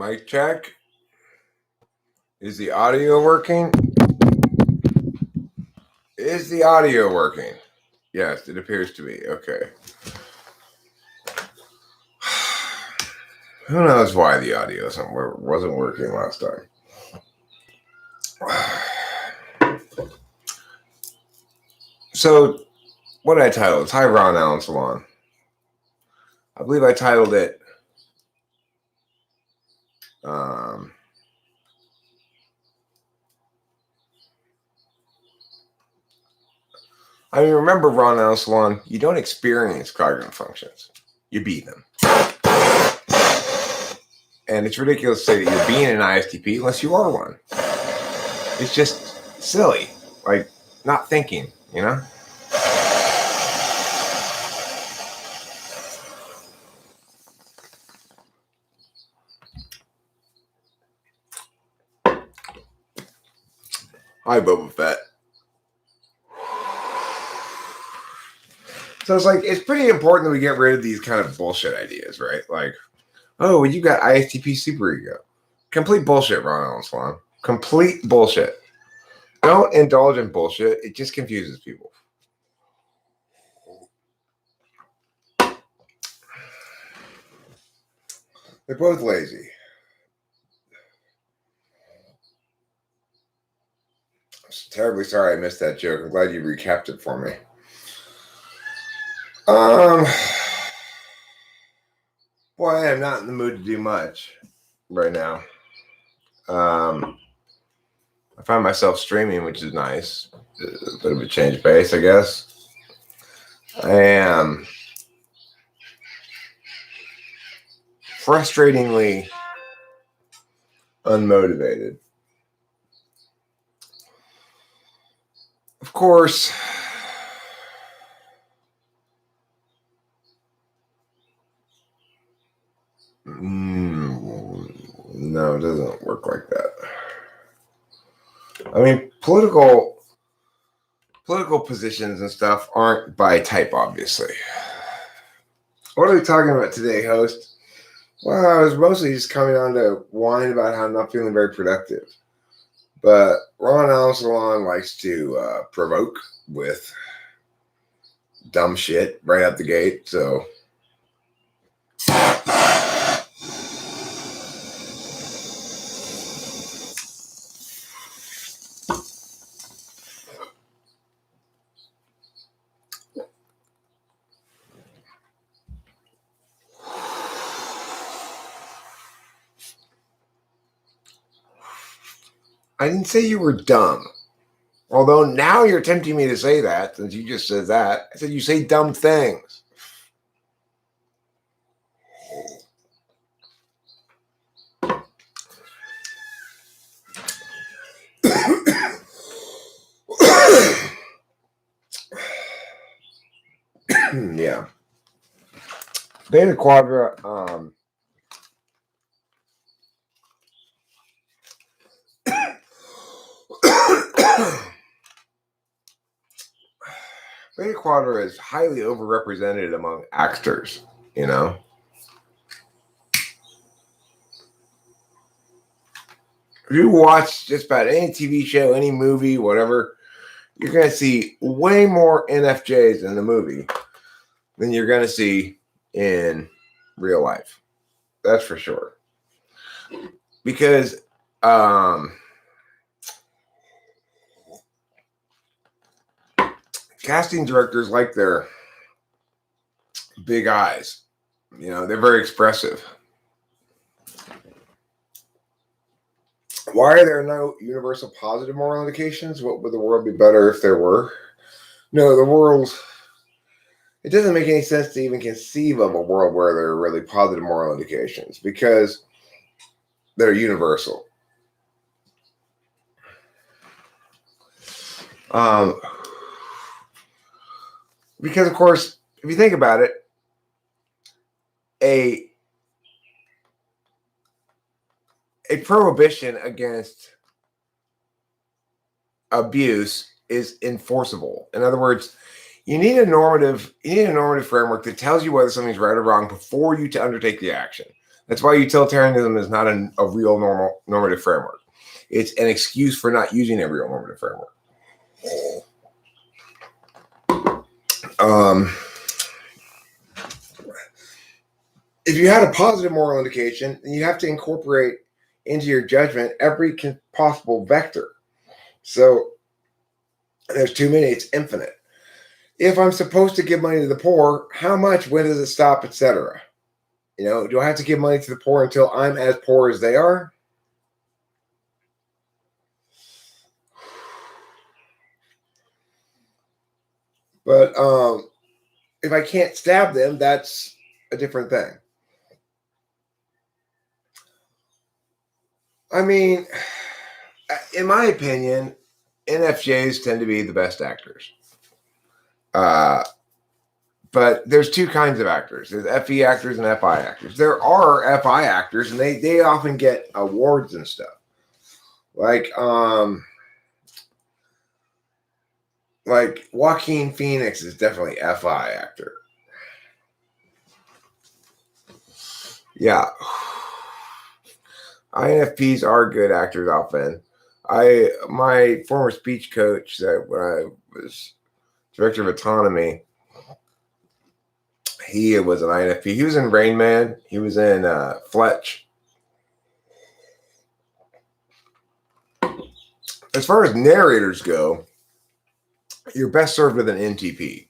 Mic check. Is the audio working? Is the audio working? Yes, it appears to be. Okay. Who knows why the audio wasn't working last time? So, what did I title? It's Hi Ron Allen Salon. I believe I titled it remember Ron Allen Salon, you don't experience cognitive functions. You be them. And it's ridiculous to say that you're being an ISTP unless you are one. It's just silly. Like, not thinking, you know? Hi, Boba Fett. So it's pretty important that we get rid of these kind of bullshit ideas, right? Like, oh, you got ISTP superego. Complete bullshit, Ron Allen Salon. Complete bullshit. Don't indulge in bullshit. It just confuses people. They're both lazy. I'm terribly sorry I missed that joke. I'm glad you recapped it for me. Boy, I am not in the mood to do much right now. I find myself streaming, which is nice. A bit of a change of pace, I guess. I am frustratingly unmotivated. Of course, no, it doesn't work like that. I mean, political positions and stuff aren't by type, obviously. What are we talking about today, host? Well, I was mostly just coming on to whine about how I'm not feeling very productive. But Ron Allen Salon likes to provoke with dumb shit right out the gate, so... I didn't say you were dumb. Although now you're tempting me to say that, since you just said that. I said you say dumb things. Yeah. Beta Quadra, Beta Quadra is highly overrepresented among actors, you know? If you watch just about any TV show, any movie, whatever, you're going to see way more NFJs in the movie than you're going to see in real life. That's for sure. Because casting directors like their big eyes. You know, they're very expressive. Why are there no universal positive moral indications? What would the world be better if there were? No, the world... It doesn't make any sense to even conceive of a world where there are really positive moral indications because they're universal. Because, of course, if you think about it, a prohibition against abuse is enforceable. In other words, you need a normative framework that tells you whether something's right or wrong before you to undertake the action. That's why utilitarianism is not a real normative framework. It's an excuse for not using a real normative framework. If you had a positive moral indication, then you have to incorporate into your judgment every possible vector. So there's too many, it's infinite. If I'm supposed to give money to the poor, how much, when does it stop, etc.? Do I have to give money to the poor until I'm as poor as they are? But if I can't stab them, that's a different thing. I mean, in my opinion, NFJs tend to be the best actors. But there's two kinds of actors. There's FE actors and FI actors. There are FI actors, and they often get awards and stuff. Like Joaquin Phoenix is definitely FI actor. Yeah. INFPs are good actors often. My former speech coach that when I was director of autonomy, he was an INFP. He was in Rain Man. He was in Fletch. As far as narrators go, you're best served with an NTP.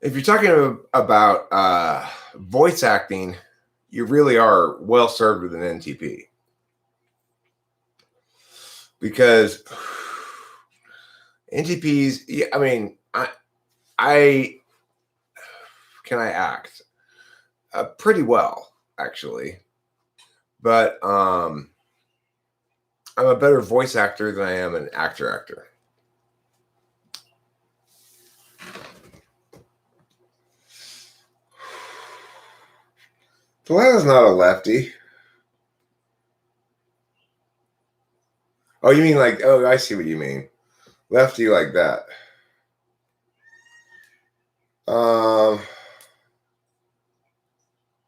If you're talking about voice acting, you really are well served with an NTP. Because NTPs, I mean, I act pretty well, actually. But I'm a better voice actor than I am an actor. Delilah's not a lefty. Oh, you mean like, oh, I see what you mean. Lefty like that.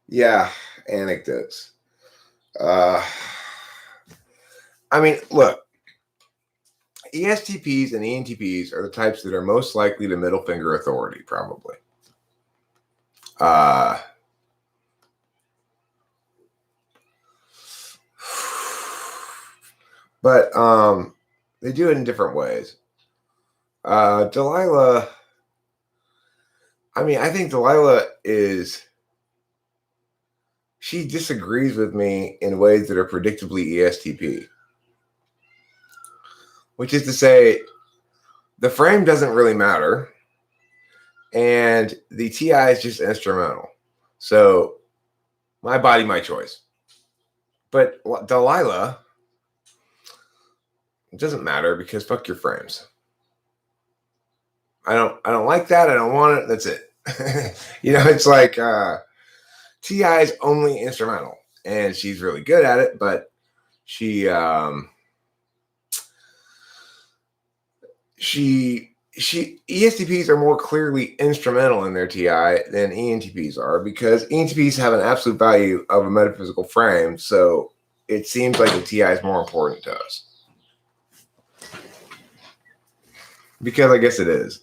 Yeah, anecdotes. I mean, look, ESTPs and ENTPs are the types that are most likely to middle finger authority, probably. But they do it in different ways. Delilah, I mean, I think Delilah she disagrees with me in ways that are predictably ESTP. Which is to say, the frame doesn't really matter, and the TI is just instrumental. So, my body, my choice. But Delilah, it doesn't matter because fuck your frames. I don't like that. I don't want it. That's it. It's like TI is only instrumental, and she's really good at it, but ESTPs are more clearly instrumental in their TI than ENTPs are, because ENTPs have an absolute value of a metaphysical frame, so it seems like the TI is more important to us. Because I guess it is.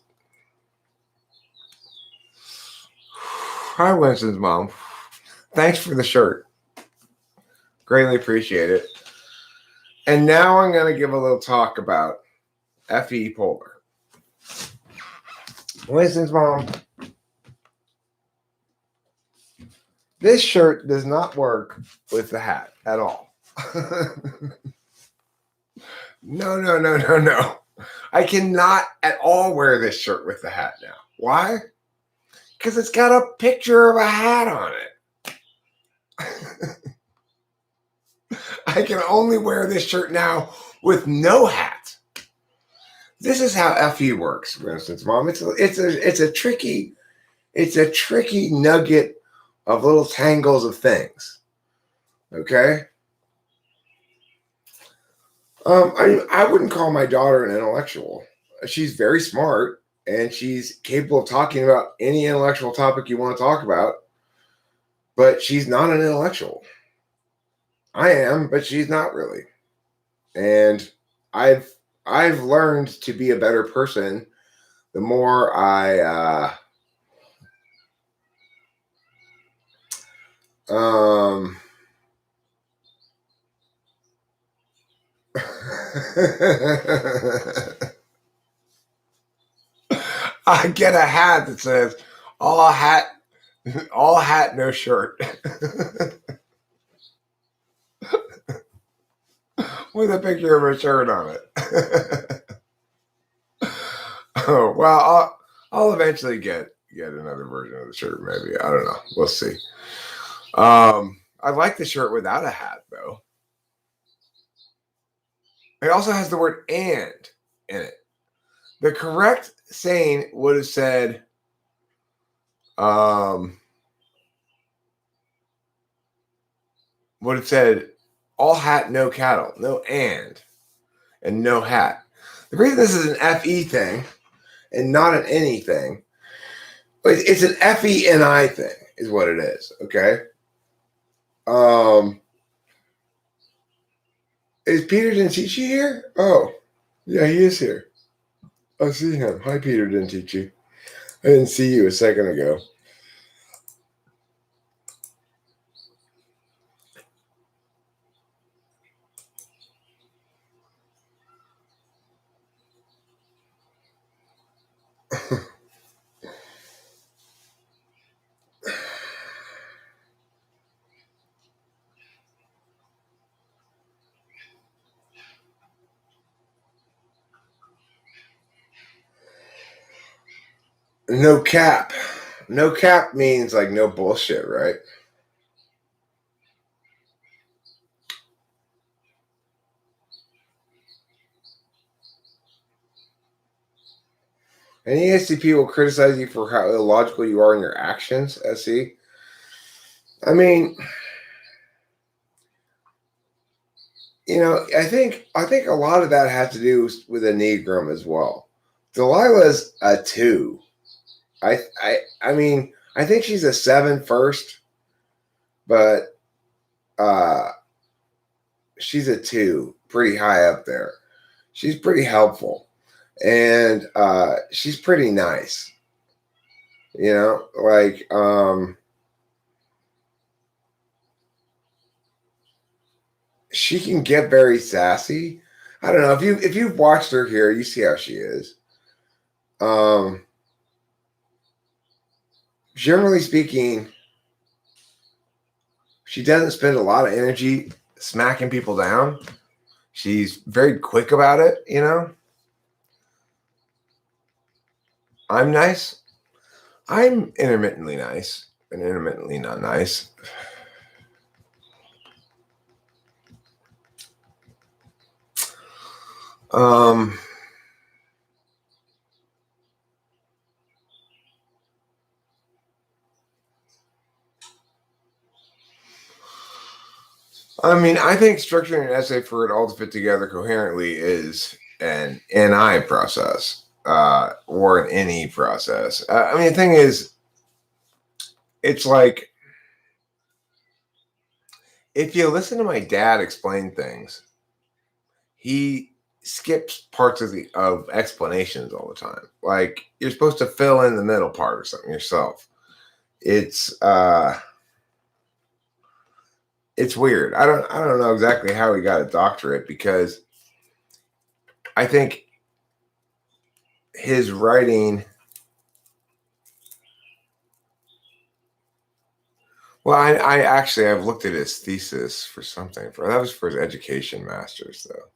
Hi, Winston's mom. Thanks for the shirt. Greatly appreciate it. And now I'm going to give a little talk about FE polar. Winston's mom. This shirt does not work with the hat at all. No. I cannot at all wear this shirt with the hat now. Why? Because it's got a picture of a hat on it. I can only wear this shirt now with no hat. This is how FE works, for instance, Mom. It's a tricky nugget of little tangles of things. Okay? I wouldn't call my daughter an intellectual. She's very smart, and she's capable of talking about any intellectual topic you want to talk about. but she's not an intellectual. I am, but she's not really. And I've learned to be a better person the more I I get a hat that says all hat, no shirt. With a picture of a shirt on it. Oh, well, I'll eventually get another version of the shirt, maybe. I don't know. We'll see. I like the shirt without a hat, though. It also has the word "and" in it. The correct saying would have said, all hat, no cattle, no and no hat. The reason this is an FE thing and not an anything, it's an FENI thing, is what it is. Okay. Is Peter Dentici here? Oh, yeah, he is here. I see him. Hi, Peter Dentici. I didn't see you a second ago. No cap. No cap means like no bullshit, right? And ESTP will criticize you for how illogical you are in your actions, SE. I mean, I think a lot of that has to do with Enneagram as well. Delilah's a 2. I mean, I think she's a 7 first, but she's a 2, pretty high up there. She's pretty helpful, and she's pretty nice. Like she can get very sassy. I don't know if you've watched her here, you see how she is. Generally speaking, she doesn't spend a lot of energy smacking people down. She's very quick about it, I'm nice. I'm intermittently nice and intermittently not nice. I mean, I think structuring an essay for it all to fit together coherently is an NI process or an NE process. I mean, the thing is, it's like if you listen to my dad explain things, he skips parts of explanations all the time. Like you're supposed to fill in the middle part or something yourself. It's weird. I don't know exactly how he got a doctorate, because I think his writing. Well, I've looked at his thesis for something. That was for his education master's, though.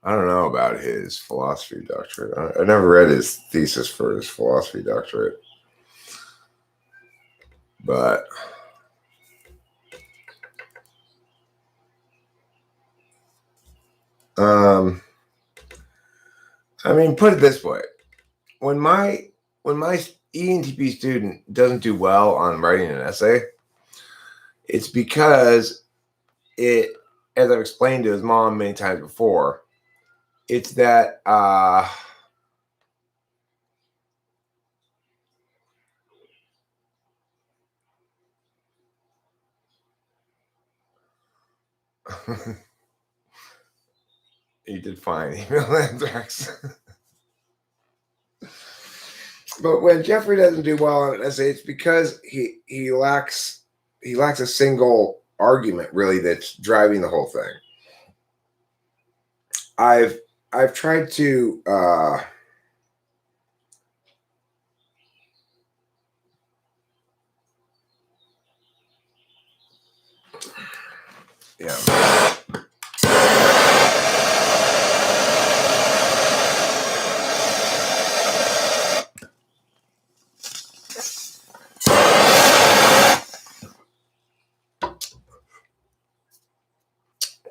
I don't know about his philosophy doctorate. I never read his thesis for his philosophy doctorate, but I mean, put it this way: when my ENTP student doesn't do well on writing an essay, it's because as I've explained to his mom many times before, it's that He did fine. Email anthrax. But when Jeffrey doesn't do well on an essay, it's because he lacks a single argument really that's driving the whole thing. I've tried to yeah.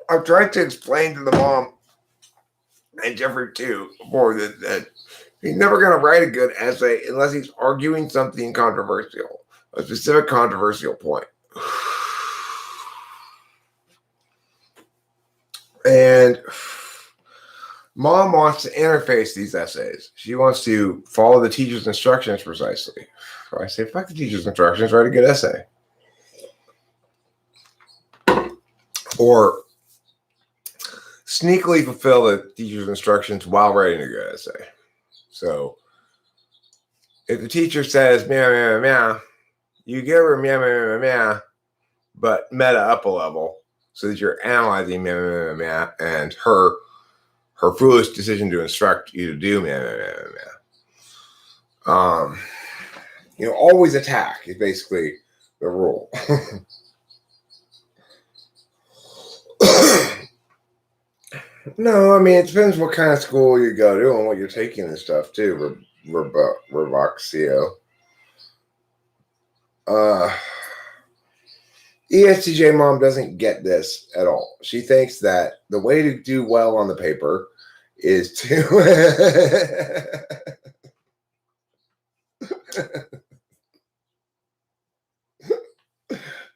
I've tried to explain to the mom and Jeffrey too more that he's never going to write a good essay unless he's arguing something controversial, a specific controversial point. And mom wants to interface these essays. She wants to follow the teacher's instructions precisely. So I say, fuck the teacher's instructions, write a good essay. Or sneakily fulfill the teacher's instructions while writing a good essay. So if the teacher says meow meow meow, you give her meow meow meow meow, but meta up a level so that you're analyzing meow meow meow meow and her foolish decision to instruct you to do meow meow meow meow. Always attack is basically the rule. No, I mean, it depends what kind of school you go to and what you're taking and stuff, too, Revoxio. ESTJ mom doesn't get this at all. She thinks that the way to do well on the paper is to...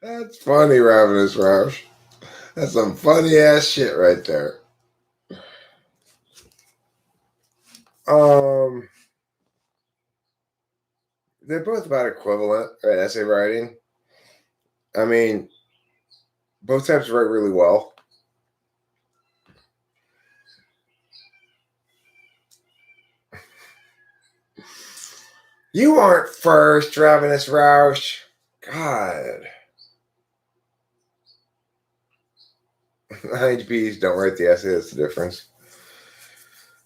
That's funny, Ravenous Roush. That's some funny ass shit right there. They're both about equivalent at essay writing. I mean, both types write really well. You aren't first, Ravenous Roush. God. INTPs don't write the essay, that's the difference.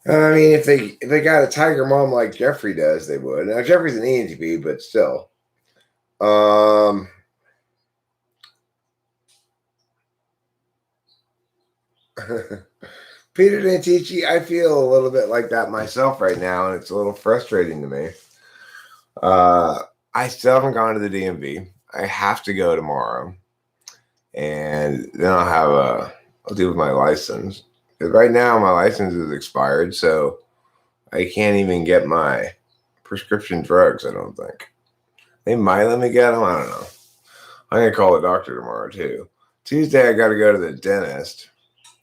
I mean, if they got a tiger mom like Jeffrey does, they would. Now Jeffrey's an ENTP, but still. Peter Dantici, I feel a little bit like that myself right now, and it's a little frustrating to me. I still haven't gone to the DMV. I have to go tomorrow, and then I'll deal with my license. Because right now my license is expired, so I can't even get my prescription drugs. I don't think they might let me get them. I don't know. I'm gonna call the doctor tomorrow too. Tuesday I got to go to the dentist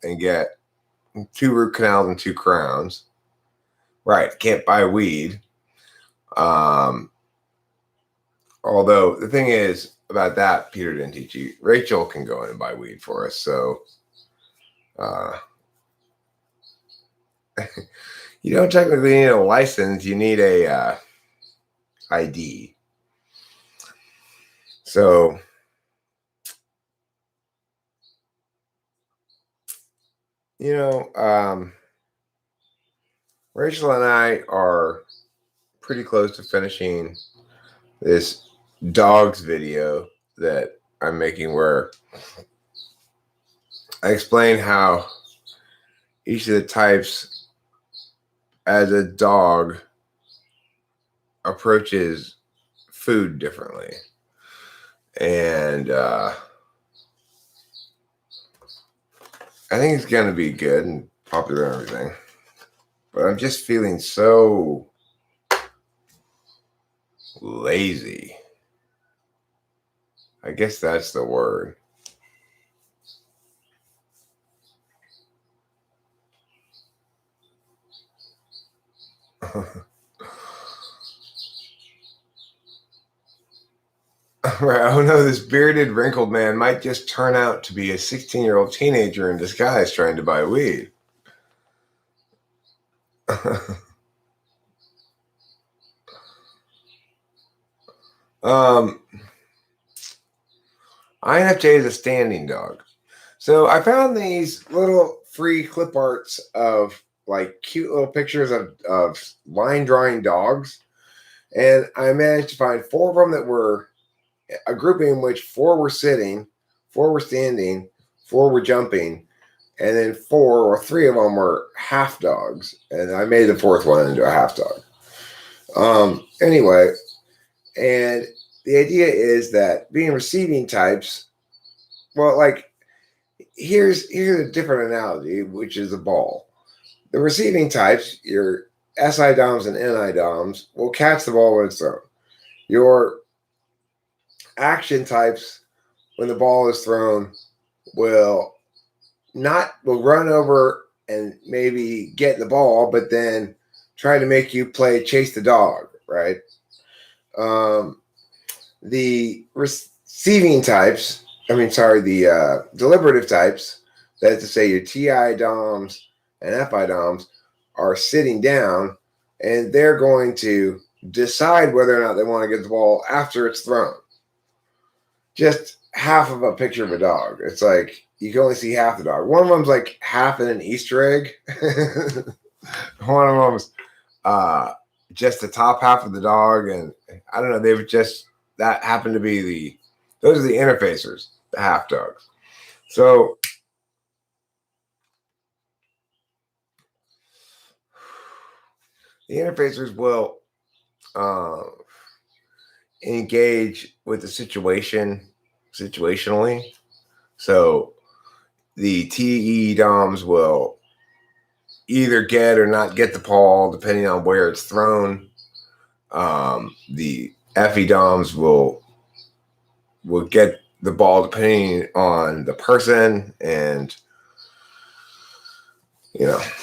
and get 2 root canals and 2 crowns. Right, can't buy weed. Although the thing is about that, Peter didn't teach you. Rachel can go in and buy weed for us. So you don't technically need a license. You need a ID. So Rachel and I are pretty close to finishing this dogs video that I'm making where I explain how each of the types as a dog approaches food differently. And I think it's going to be good and popular and everything. But I'm just feeling so lazy. I guess that's the word. Right. Oh no, this bearded, wrinkled man might just turn out to be a 16-year-old teenager in disguise trying to buy weed. um, INFJ is a standing dog. So I found these little free clip arts of like cute little pictures of line drawing dogs. And I managed to find four of them that were a grouping in which four were sitting, four were standing, four were jumping, and then four or three of them were half dogs. And I made the fourth one into a half dog. Anyway, and the idea is that being receiving types, well, like here's a different analogy, which is a ball. The receiving types, your SI DOMs and NI DOMs, will catch the ball when it's thrown. Your action types, when the ball is thrown, will run over and maybe get the ball, but then try to make you play chase the dog, right? The receiving types, the deliberative types, that is to say your TI DOMs and FI DOMs, are sitting down and they're going to decide whether or not they want to get the ball after it's thrown. Just half of a picture of a dog. It's like you can only see half the dog. One of them's like half in an Easter egg. One of them's just the top half of the dog, and I don't know. They were just that happened to be those are the interfacers, the half dogs. So the interfacers will engage with the situation situationally. So the TE DOMs will either get or not get the ball depending on where it's thrown. The FE DOMs will get the ball depending on the person, and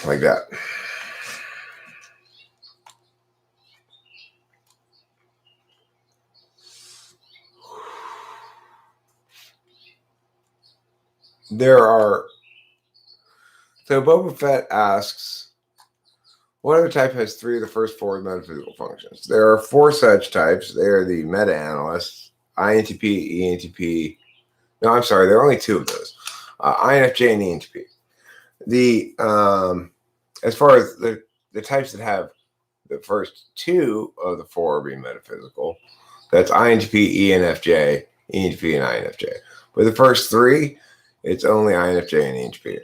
like that. So Boba Fett asks, what other type has three of the first four metaphysical functions? There are four such types. They are the meta-analysts, INTP, ENTP. No, I'm sorry. There are only two of those, INFJ and ENTP. As far as the types that have the first two of the four being metaphysical, that's INTP, ENFJ, ENTP, and INFJ. But the first three, it's only INFJ and ENTP.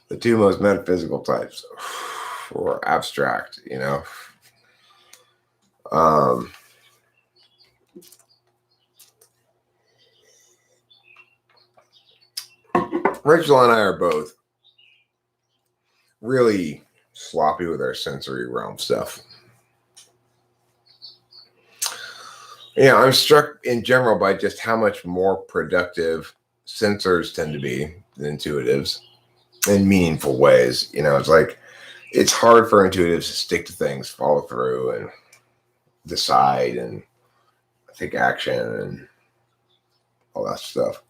The two most metaphysical types, or abstract, Rachel and I are both really sloppy with our sensory realm stuff. I'm struck in general by just how much more productive sensors tend to be than intuitives in meaningful ways. It's like it's hard for intuitives to stick to things, follow through, and decide and take action and all that stuff.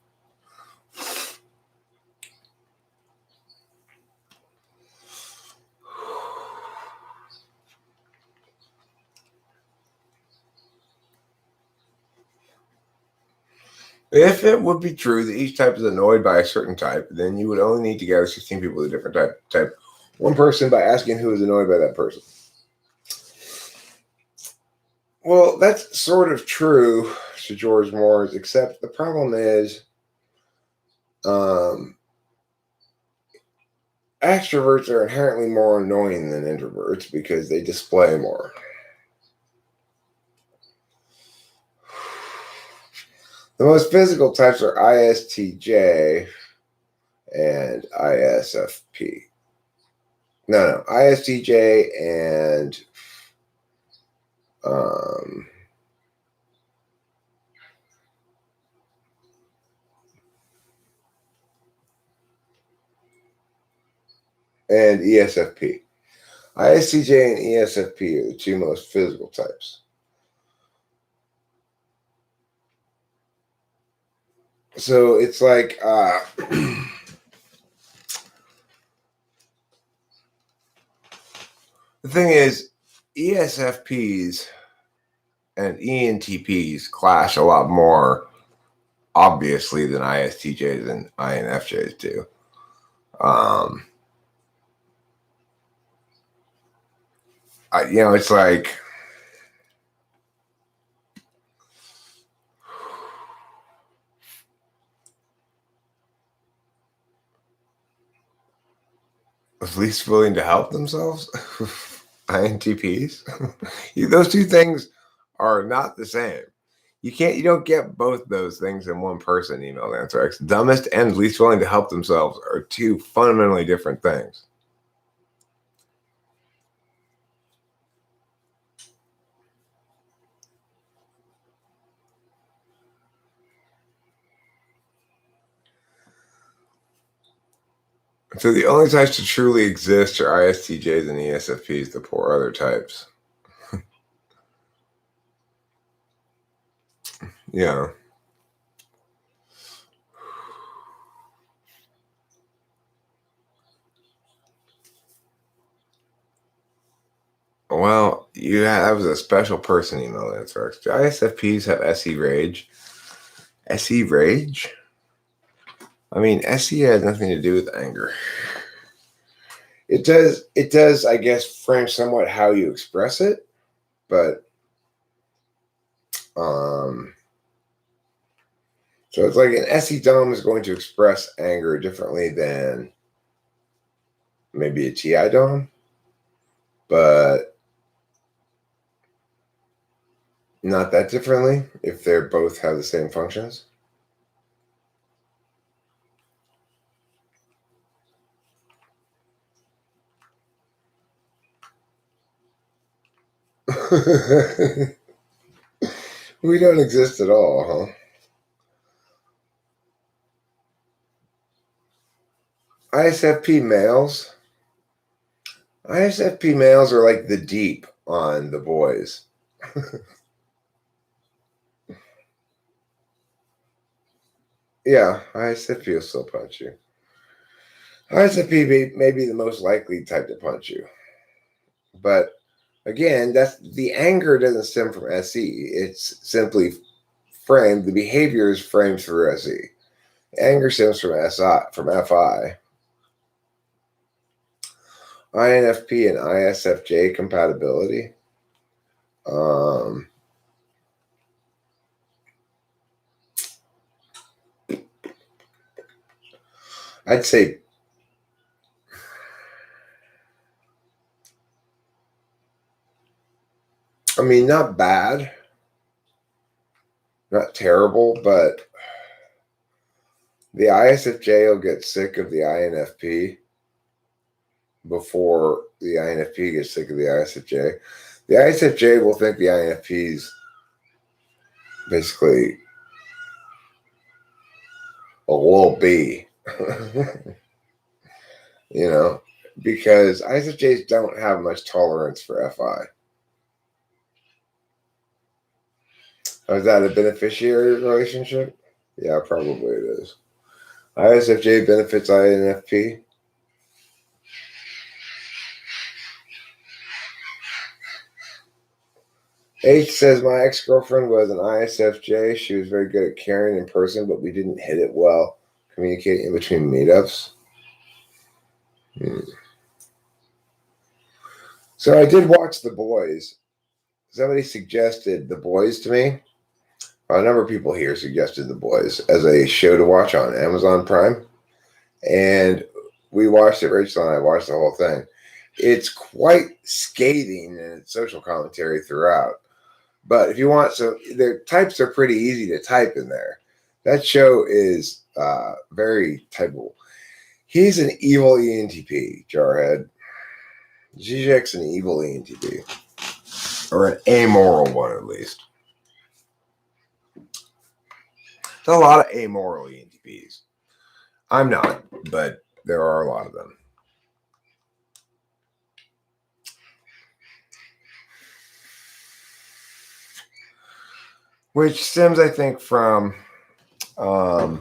If it would be true that each type is annoyed by a certain type, then you would only need to gather 16 people with a different type. One person by asking who is annoyed by that person. Well, that's sort of true to George Moore's, except the problem is extroverts are inherently more annoying than introverts because they display more. The most physical types are ISTJ and ISFP. No, ISTJ and ESFP. ISTJ and ESFP are the two most physical types. So it's like the thing is, ESFPs and ENTPs clash a lot more obviously than ISTJs and INFJs do. It's like least willing to help themselves. INTPs. Those two things are not the same. You don't get both those things in one person. Email Anthrax. Dumbest and least willing to help themselves are two fundamentally different things. So the only types to truly exist are ISTJs and ESFPs, the poor other types. Yeah. Well, that was a special person email Anthrax. Do ISFPs have SE rage? SE rage? I mean, SE has nothing to do with anger. It does, I guess, frame somewhat how you express it, but so it's like an SE dom is going to express anger differently than maybe a TI dom, but not that differently if they both have the same functions. We don't exist at all, huh? ISFP males. ISFP males are like the deep on the boys. Yeah, ISFP will still punch you. ISFP may be the most likely type to punch you. But again, that's the anger doesn't stem from SE. It's simply framed, the behavior is framed through SE. Anger stems from FI. INFP and ISFJ compatibility. I'd say not bad, not terrible, but the ISFJ will get sick of the INFP before the INFP gets sick of the ISFJ. The ISFJ will think the INFP's basically a little B. Because ISFJs don't have much tolerance for FI. Is that a beneficiary relationship? Yeah, probably it is. ISFJ benefits INFP. H says, my ex-girlfriend was an ISFJ. She was very good at caring in person, but we didn't hit it well communicating in between meetups. So I did watch The Boys. Somebody suggested The Boys to me. A number of people here suggested The Boys as a show to watch on Amazon Prime. And we watched it. Rachel and I watched the whole thing. It's quite scathing in its social commentary throughout. But if you want, so the types are pretty easy to type in there. That show is very typeable. He's an evil ENTP, Jarhead. Zizek's an evil ENTP. Or an amoral one, at least. There's a lot of amoral ENTPs. I'm not, but there are a lot of them. Which stems, I think, from a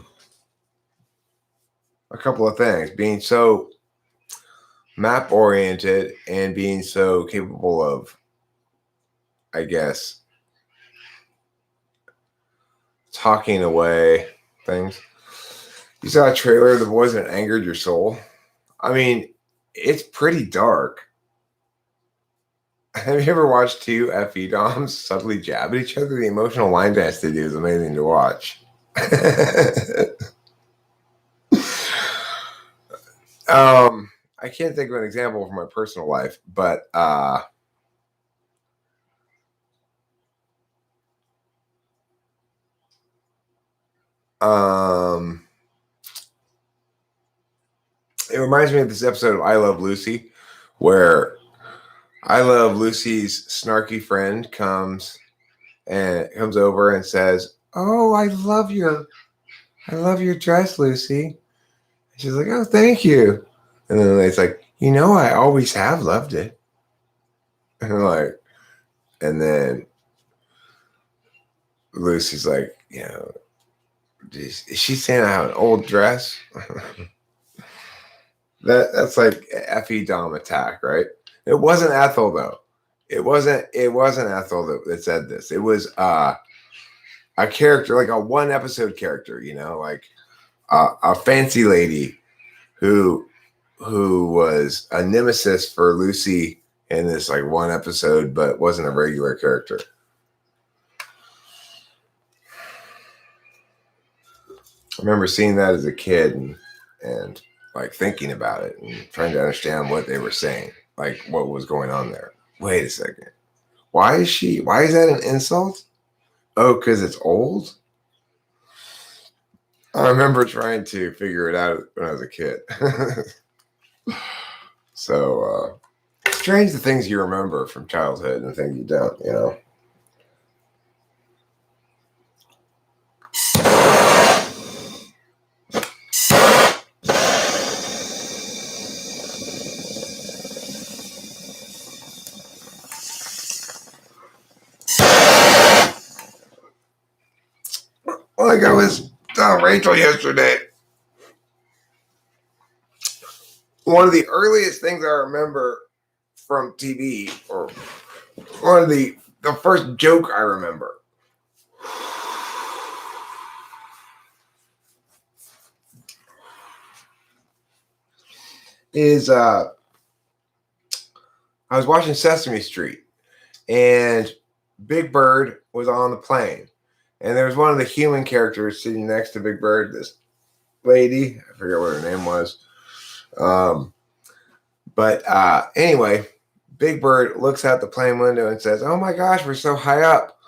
couple of things: being so map oriented and being so capable of, I guess, talking away things. You saw a trailer, The Boys That Angered Your Soul. I mean, it's pretty dark. Have you ever watched two FE DOMs subtly jab at each other? The emotional line dance they do is amazing to watch. I can't think of an example from my personal life, but it reminds me of this episode of I Love Lucy, where I Love Lucy's snarky friend comes over and says, "Oh, I love your dress, Lucy." And she's like, "Oh, thank you." And then it's like, I always have loved it. And then Lucy's like, is she saying I have an old dress? That's like FE Dom attack, right? It wasn't Ethel though. It wasn't Ethel that said this. It was a character, like a one episode character, like a fancy lady who was a nemesis for Lucy in this like one episode, but wasn't a regular character. I remember seeing that as a kid and like thinking about it and trying to understand what they were saying, like what was going on there. Wait a second. Why is that an insult? Oh, because it's old? I remember trying to figure it out when I was a kid. So, strange the things you remember from childhood and the things you don't, Like I was telling Rachel yesterday, one of the earliest things I remember from TV, or one of the first joke I remember, is I was watching Sesame Street, and Big Bird was on the plane, and there was one of the human characters sitting next to Big Bird, this lady, I forget what her name was. But anyway, Big Bird looks out the plane window and says, "Oh my gosh, we're so high up.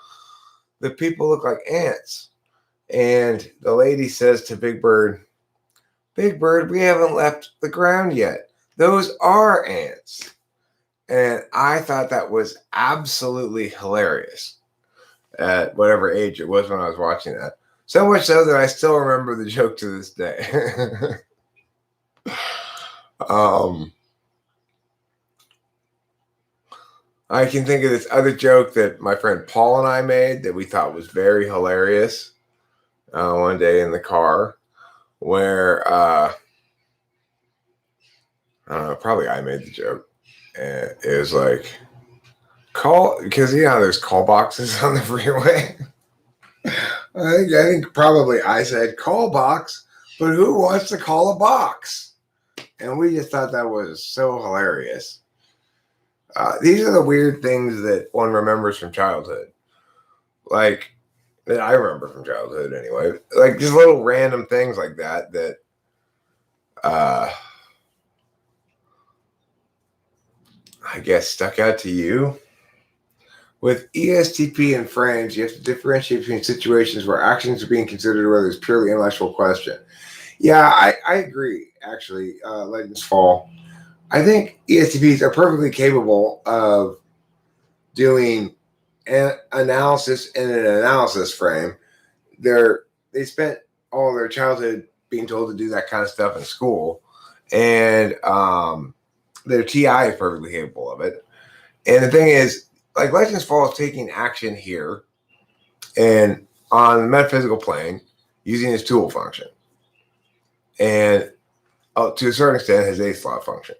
The people look like ants." And the lady says to Big Bird, "Big Bird, we haven't left the ground yet. Those are ants." And I thought that was absolutely hilarious at whatever age it was when I was watching that. So much so that I still remember the joke to this day. I can think of this other joke that my friend Paul and I made that we thought was very hilarious one day in the car, where I don't know, probably I made the joke. And it was like, because there's call boxes on the freeway. I think probably I said call box, but who wants to call a box? And we just thought that was so hilarious. These are the weird things that one remembers from childhood. Like, that I remember from childhood anyway. Like, just little random things like that I guess stuck out to you. With ESTP and frames, you have to differentiate between situations where actions are being considered, whether it's purely intellectual question. Yeah, I agree, actually. Legends Fall. I think ESTPs are perfectly capable of doing an analysis in an analysis frame. They spent all their childhood being told to do that kind of stuff in school, and their TI is perfectly capable of it. And the thing is, like, Legends Fall is taking action here and on the metaphysical plane, using his tool function. And to a certain extent, his A slot function.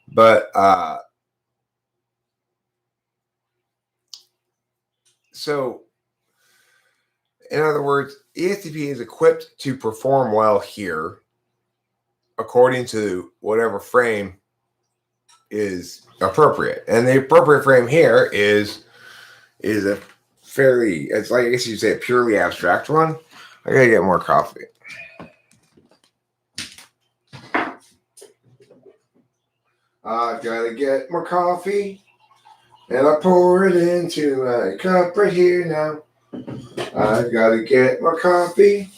But so, in other words, ESTP is equipped to perform well here according to whatever frame is appropriate. And the appropriate frame here is a fairly, it's like, I guess you'd say, a purely abstract one. I gotta get more coffee. I gotta get more coffee, and I pour it into my cup right here now. I gotta get more coffee.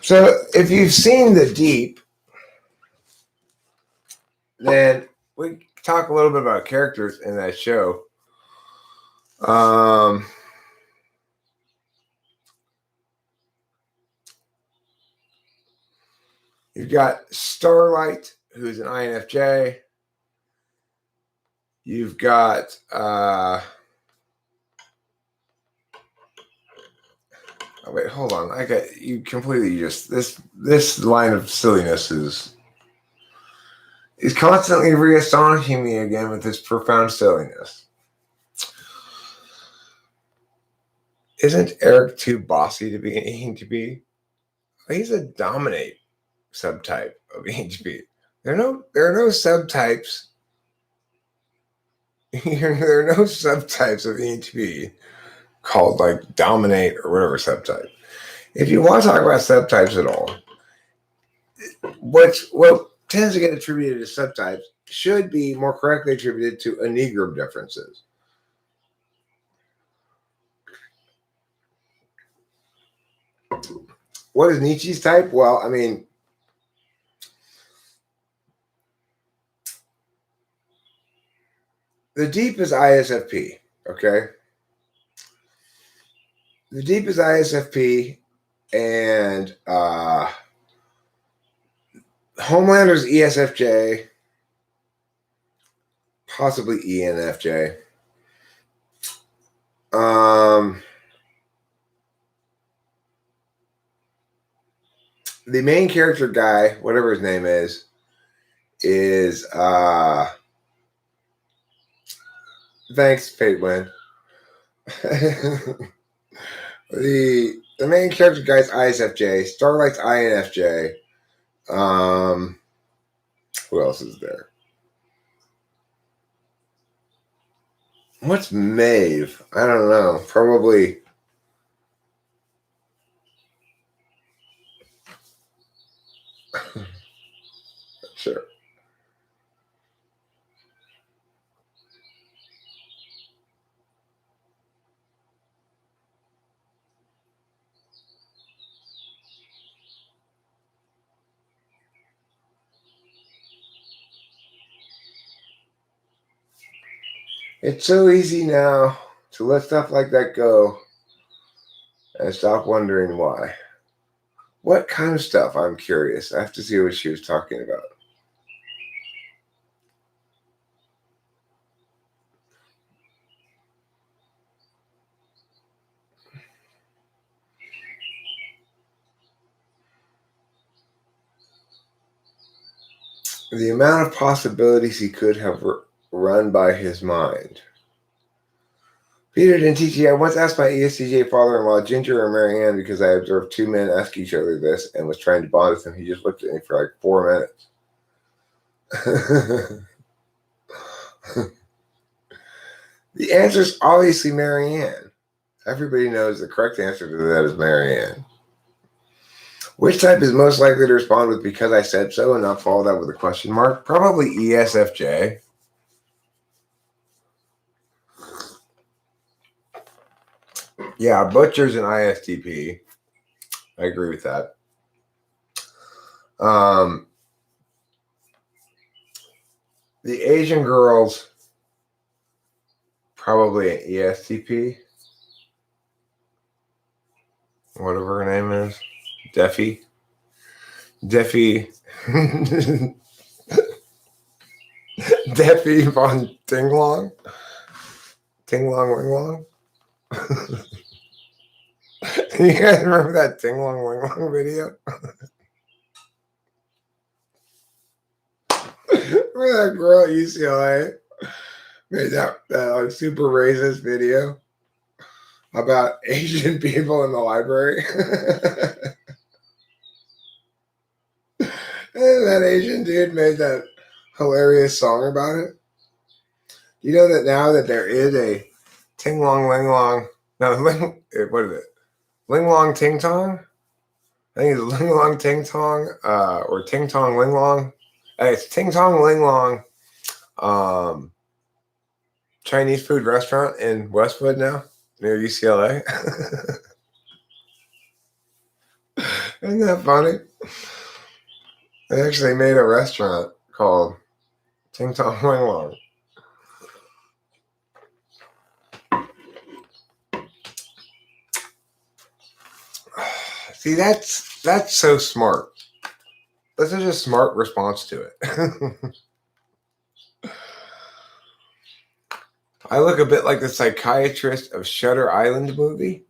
So if you've seen The Deep, then we talk a little bit about characters in that show. You've got Starlight, who's an INFJ. You've got oh wait, hold on. I got you completely just this line of silliness is constantly re-astonishing me again with this profound silliness. Isn't Eric too bossy to be an ENTP? He's a dominate subtype of ENTP. There are no subtypes. There are no subtypes of ENTP called like dominate or whatever subtype. If you want to talk about subtypes at all, what tends to get attributed to subtypes should be more correctly attributed to Enneagram differences. What is Nietzsche's type? Well, I mean, the deep is ISFP, okay? The deep is ISFP, and Homelander's ESFJ, possibly ENFJ. The main character guy, whatever his name is thanks, Paidwin. The main character guy is ISFJ. Starlight's INFJ. Who else is there? What's Maeve? I don't know. Probably. Sure. It's so easy now to let stuff like that go and stop wondering why. What kind of stuff? I'm curious. I have to see what she was talking about. The amount of possibilities he could have run by his mind. Peter didn't teach you. I once asked my ESTJ father-in-law, Ginger or Marianne, because I observed two men ask each other this and was trying to bond with him. He just looked at me for like 4 minutes. The answer is obviously Marianne. Everybody knows the correct answer to that is Marianne. Which type is most likely to respond with "because I said so" and not follow that with a question mark? Probably ESFJ. Yeah, Butcher's an ISTP. I agree with that. The Asian girls, probably an ESTP, whatever her name is, Defi Defi von Tinglong Winglong. You guys remember that Tinglong Winglong video? Remember that girl at UCLA made that like super racist video about Asian people in the library? And that Asian dude made that hilarious song about it. You know that now that there is a Ting Long Ling Long, no, what is it? Ling Long Ting Tong? I think it's Ling Long Ting Tong, or Ting Tong Ling Long. It's Ting Tong Ling Long, Chinese food restaurant in Westwood now, near UCLA. Isn't that funny? They actually made a restaurant called Ting Tong Ling Long. See, that's so smart. That's such a smart response to it. I look a bit like the psychiatrist of Shutter Island movie.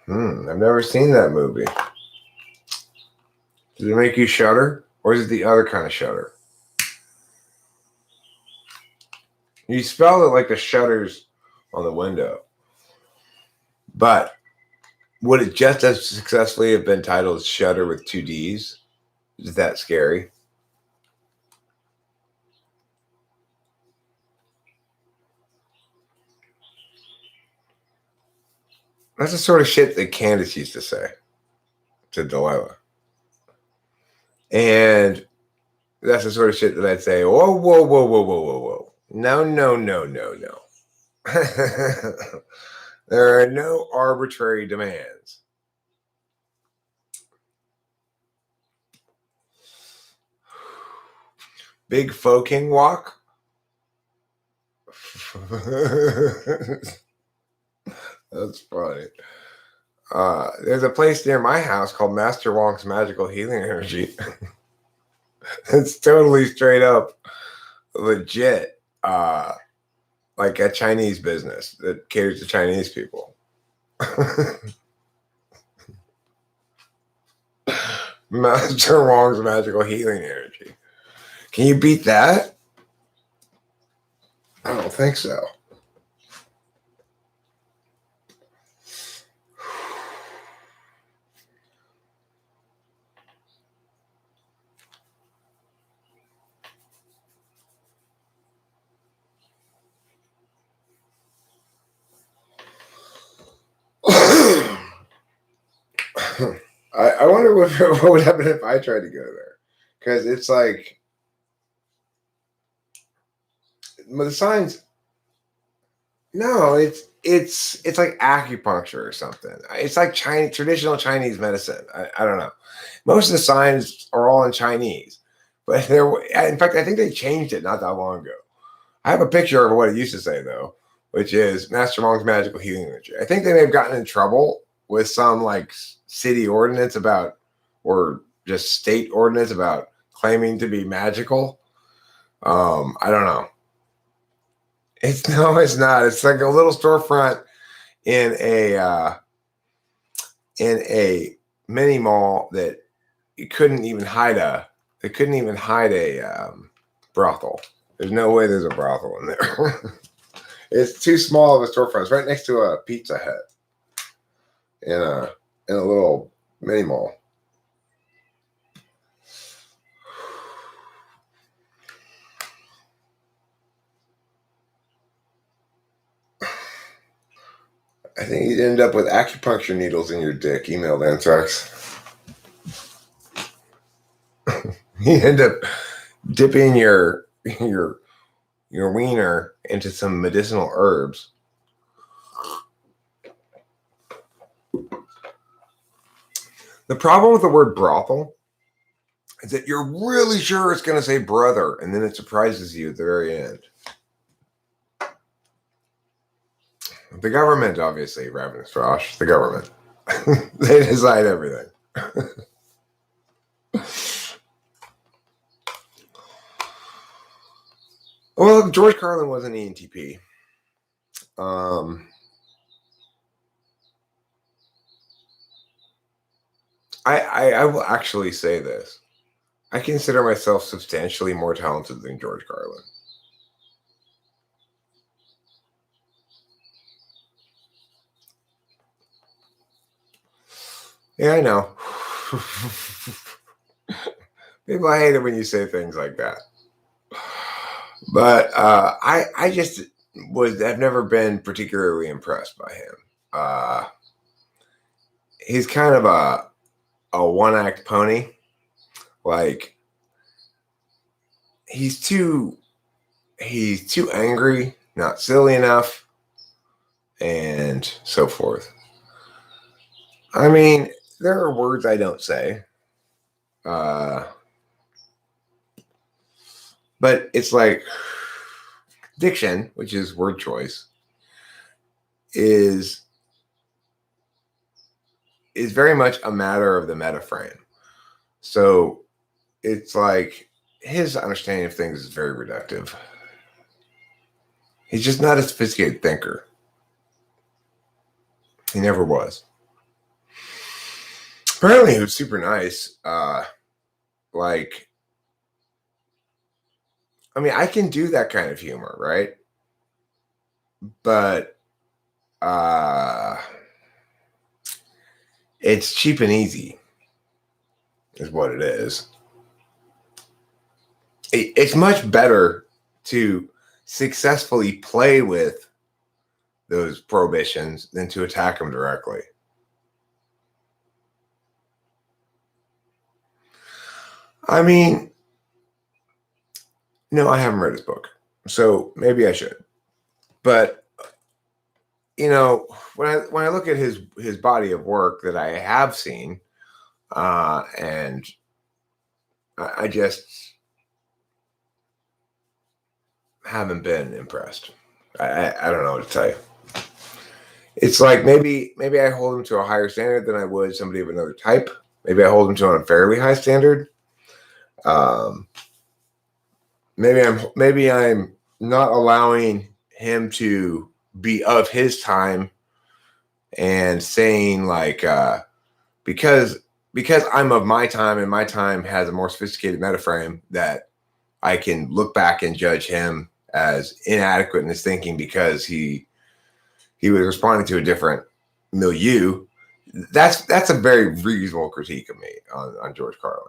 I've never seen that movie. Does it make you shudder? Or is it the other kind of shudder? You spelled it like the shutters on the window. But would it just as successfully have been titled Shutter with 2 Ds? Is that scary? That's the sort of shit that Candace used to say to Delilah. And that's the sort of shit that I'd say, whoa, whoa, whoa, whoa, whoa, whoa, whoa. No, no, no, no, no. There are no arbitrary demands. Big Foking walk. That's funny. There's a place near my house called Master Wong's Magical Healing Energy. It's totally straight up legit, like a Chinese business that caters to Chinese people. Master Wong's Magical Healing Energy. Can you beat that? I don't think so. I wonder what would happen if I tried to go there, because it's like the signs. No, it's like acupuncture or something. It's like traditional Chinese medicine. I don't know. Most of the signs are all in Chinese, but in fact, I think they changed it not that long ago. I have a picture of what it used to say though, which is Master Wong's Magical Healing Energy. I think they may have gotten in trouble with some like city ordinance about, or just state ordinance about claiming to be magical. I don't know. It's not. It's like a little storefront in a mini mall that you couldn't even hide a. They couldn't even hide a brothel. There's no way there's a brothel in there. It's too small of a storefront. It's right next to a Pizza Hut in a little mini mall. I think you'd end up with acupuncture needles in your dick, emailed Anthrax. You end up dipping your wiener into some medicinal herbs. The problem with the word brothel is that you're really sure it's going to say brother, and then it surprises you at the very end. The government, obviously, Ravenous Rosh, the government. They decide everything. Well, George Carlin was an ENTP. I will actually say this. I consider myself substantially more talented than George Carlin. Yeah, I know. People hate it when you say things like that. But I just have never been particularly impressed by him. He's kind of a one-act pony. Like, he's too angry, not silly enough, and so forth. I mean, there are words I don't say. But it's like diction, which is word choice, is very much a matter of the metaframe. So it's like his understanding of things is very reductive. He's just not a sophisticated thinker. He never was. Apparently, he was super nice. Like, I mean, I can do that kind of humor, right? But it's cheap and easy, is what it is. It's much better to successfully play with those prohibitions than to attack them directly. I mean, no, I haven't read his book, so maybe I should. But you know, when I look at his body of work that I have seen, and I just haven't been impressed. I don't know what to tell you. It's like maybe I hold him to a higher standard than I would somebody of another type. Maybe I hold him to a fairly high standard. Maybe I'm not allowing him to be of his time and saying like because I'm of my time and my time has a more sophisticated metaframe that I can look back and judge him as inadequate in his thinking because he was responding to a different milieu. That's a very reasonable critique of me on George Carlin.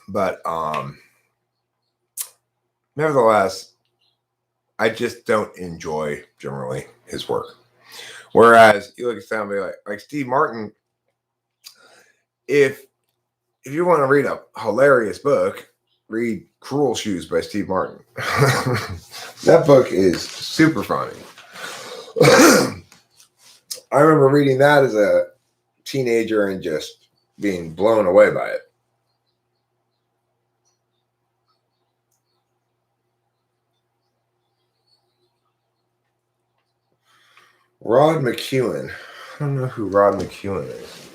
But nevertheless, I just don't enjoy generally his work. Whereas you look at somebody like Steve Martin, if you want to read a hilarious book, read Cruel Shoes by Steve Martin. That book is super funny. I remember reading that as a teenager and just being blown away by it. Rod McEwen. I don't know who Rod McEwen is.